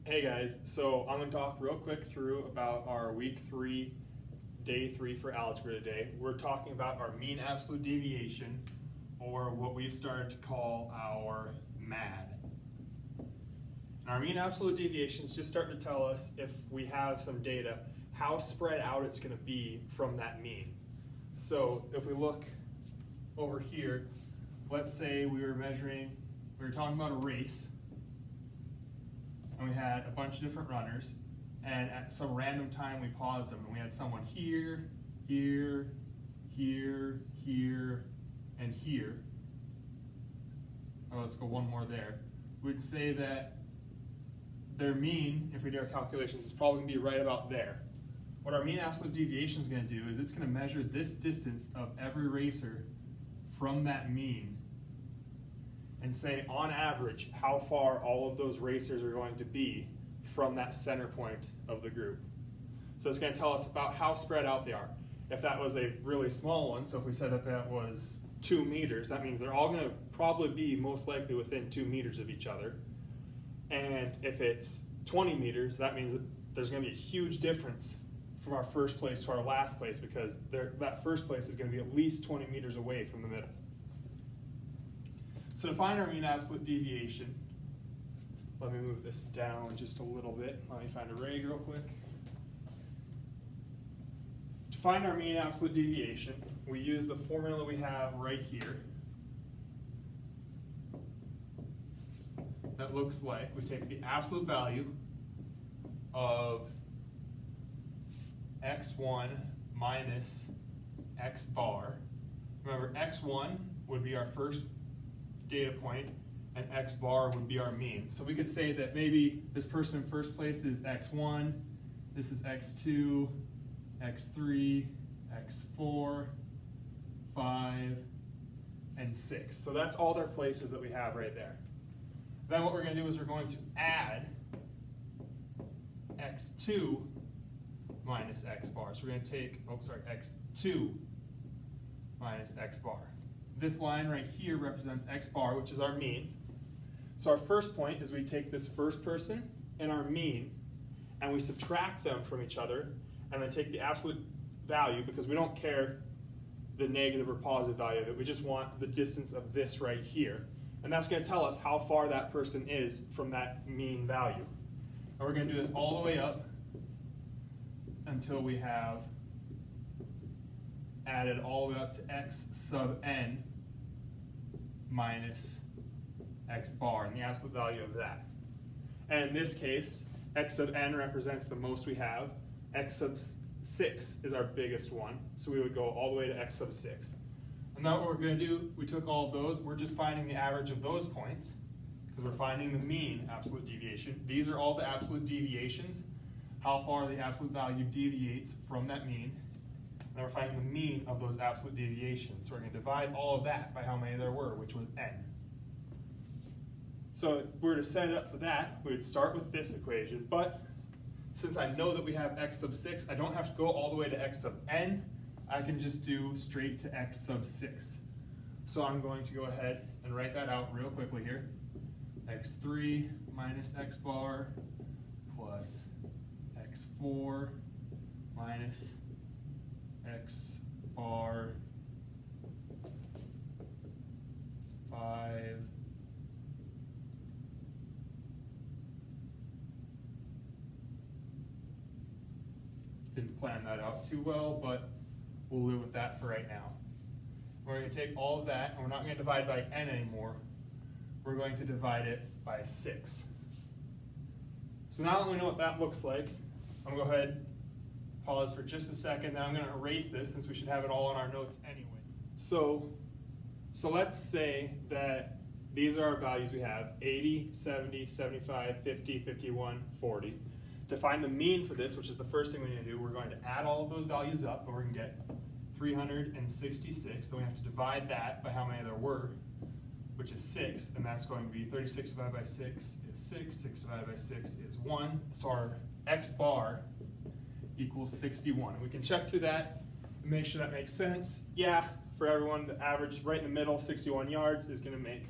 Hey guys, so I'm going to talk real quick through about our week 3, day 3 for algebra today. We're talking about our mean absolute deviation, or what we've started to call our MAD. And our mean absolute deviation is just starting to tell us, if we have some data, how spread out it's going to be from that mean. So if we look over here, let's say we were talking about a race, and we had a bunch of different runners, and at some random time we paused them, and we had someone here, here, here, here, and here. Oh, let's go one more there. We'd say that their mean, if we do our calculations, is probably going to be right about there. What our mean absolute deviation is going to do is it's going to measure this distance of every racer from that mean and say, on average, how far all of those racers are going to be from that center point of the group. So it's going to tell us about how spread out they are. If that was a really small one, so if we said that that was 2 meters, that means they're all going to probably be most likely within 2 meters of each other. And if it's 20 meters, that means that there's going to be a huge difference from our first place to our last place, because that first place is going to be at least 20 meters away from the middle. So to find our mean absolute deviation, let me move this down just a little bit. Let me find a rag real quick. To find our mean absolute deviation, we use the formula we have right here. That looks like we take the absolute value of x1 minus x bar. Remember, x1 would be our first data point, and x bar would be our mean. So we could say that maybe this person in first place is x1, this is x2, x3, x4, 5, and 6. So that's all their places that we have right there. Then what we're going to do is we're going to add x2 minus x bar. So we're going to take, x2 minus x bar. This line right here represents x bar, which is our mean. So our first point is we take this first person and our mean, and we subtract them from each other, and then take the absolute value, because we don't care the negative or positive value of it. We just want the distance of this right here. And that's going to tell us how far that person is from that mean value. And we're going to do this all the way up until we have added all the way up to x sub n minus x bar, and the absolute value of that. And in this case, x sub n represents the most we have. X sub 6 is our biggest one, so we would go all the way to x sub 6. And now what we're going to do, we took all of those, we're just finding the average of those points, because we're finding the mean absolute deviation. These are all the absolute deviations, how far the absolute value deviates from that mean. And we're finding the mean of those absolute deviations. So we're going to divide all of that by how many there were, which was n. So if we were to set it up for that, we would start with this equation. But since I know that we have x sub 6, I don't have to go all the way to x sub n. I can just do straight to x sub 6. So I'm going to go ahead and write that out real quickly here. x3 minus x bar plus x4 minus x bar 5 didn't plan that out too well, but we'll live with that for right now. We're going to take all of that, and we're not going to divide by n anymore. We're going to divide it by 6. So now that we know what that looks like, I'm going to go ahead, pause for just a second, then I'm going to erase this since we should have it all in our notes anyway. So let's say that these are our values we have: 80, 70, 75, 50, 51, 40. To find the mean for this, which is the first thing we need to do, we're going to add all of those values up, and we're going to get 366. Then we have to divide that by how many there were, which is 6, and that's going to be 36 divided by 6 is 6, 6 divided by 6 is 1. So our x bar equals 61. And we can check through that and make sure that makes sense. Yeah, for everyone, the average right in the middle, 61 yards, is going to make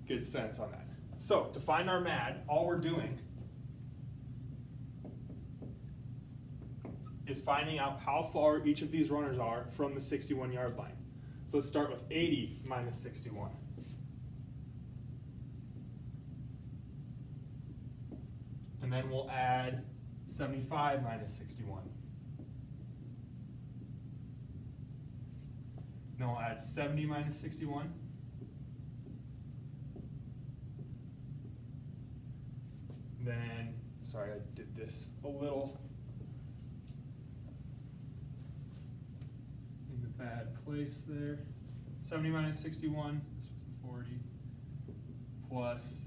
good sense on that. So to find our MAD, all we're doing is finding out how far each of these runners are from the 61-yard line. So let's start with 80 minus 61. And then we'll add 75 minus 61. Then we'll add 70 minus 61. Then, sorry, I did this a little in the bad place there. 70 minus 61, this was 40, plus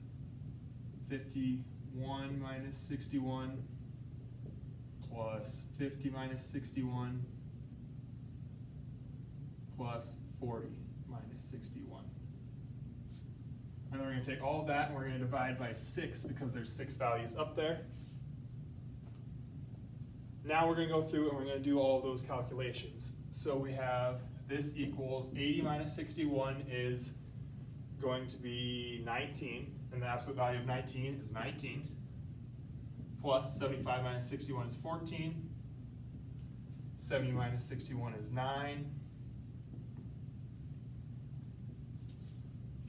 51 minus 61, plus 50 minus 61, plus 40 minus 61. And then we're going to take all of that and we're going to divide by 6 because there's 6 values up there. Now we're going to go through and we're going to do all of those calculations. So we have this equals 80 minus 61 is going to be 19, and the absolute value of 19 is 19, plus 75 minus 61 is 14, 70 minus 61 is 9,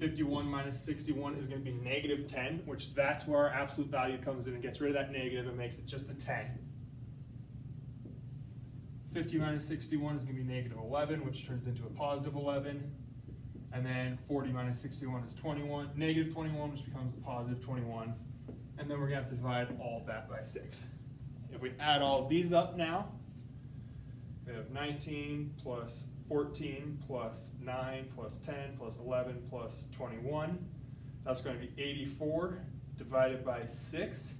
51 minus 61 is going to be negative 10, which that's where our absolute value comes in and gets rid of that negative and makes it just a 10. 50 minus 61 is going to be negative 11, which turns into a positive 11. And then 40 minus 61 is 21, negative 21, which becomes a positive 21. And then we're going to have to divide all of that by 6. If we add all of these up now, we have 19 plus 14 plus 9 plus 10 plus 11 plus 21. That's going to be 84 divided by 6.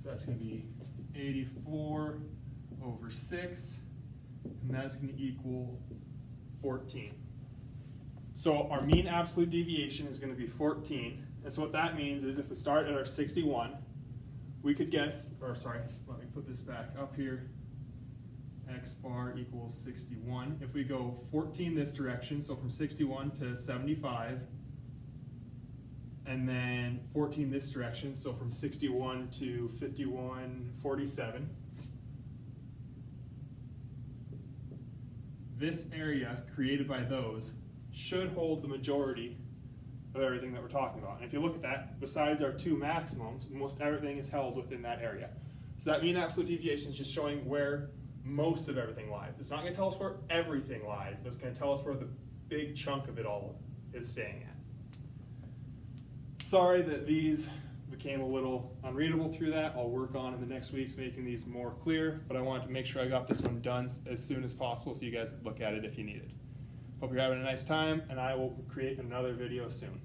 So that's going to be 84 over 6, and that's going to equal 14. So our mean absolute deviation is going to be 14. And so what that means is if we start at our 61, we could guess, or sorry, let me put this back up here. X bar equals 61. If we go 14 this direction, so from 61 to 75, and then 14 this direction, so from 61 to 51.47, this area created by those should hold the majority of everything that we're talking about. And if you look at that, besides our 2 maximums, most everything is held within that area. So that mean absolute deviation is just showing where most of everything lies. It's not going to tell us where everything lies, but it's going to tell us where the big chunk of it all is staying at. Sorry that these became a little unreadable through that. I'll work on in the next weeks making these more clear, but I wanted to make sure I got this one done as soon as possible so you guys could look at it if you need it. Hope you're having a nice time, and I will create another video soon.